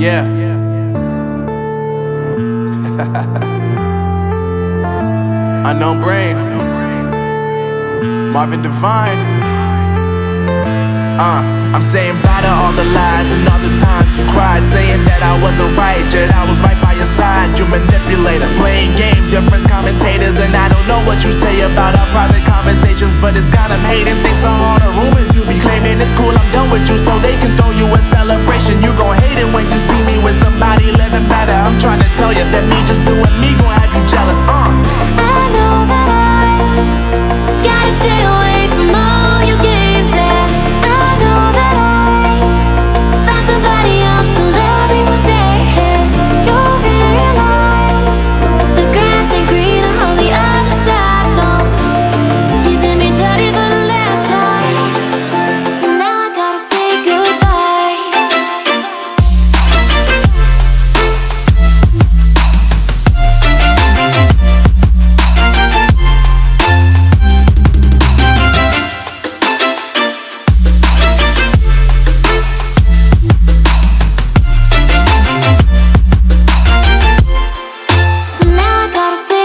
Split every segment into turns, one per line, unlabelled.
Yeah. Unknown Brain, Marvin Divine. I'm saying bye to all the lies and all the times you cried, saying that I wasn't right, yet I was right by your side. You manipulator, playing games, your friends commentators, and I don't know what you say about our private conversations, but it's got them hating. Thanks to all the rumors you be claiming. It's cool, I'm done with you, so they can throw you a celebration. You gon' hate it when you see me with somebody living better. I'm trying to tell you that me just doing me gon' have you jealous.
I know that I gotta stay away from all your games, yeah. I know that I found somebody else to love me one day, yeah. You'll realize the grass ain't greener on the other side, no. You did me dirty for the last time, so now I gotta say goodbye. So now I gotta say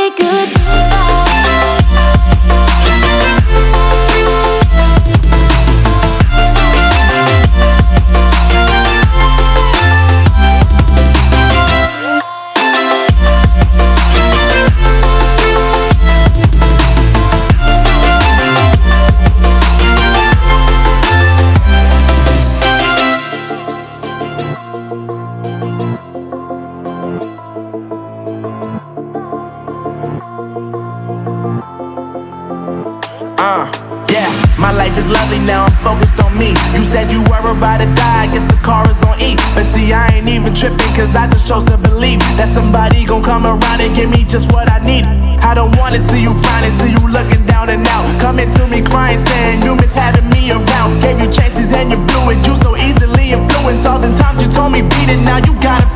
Yeah, my life is lovely now, I'm focused on me. You said you were about to die, I guess the car is on E. But see, I ain't even tripping, cause I just chose to believe that somebody gon' come around and give me just what I need. I don't wanna see you frowning, see you looking down and out, coming to me crying, saying you miss having me around. Gave you chances and you blew it, you so easily influenced. All the times you told me beat it, now you gotta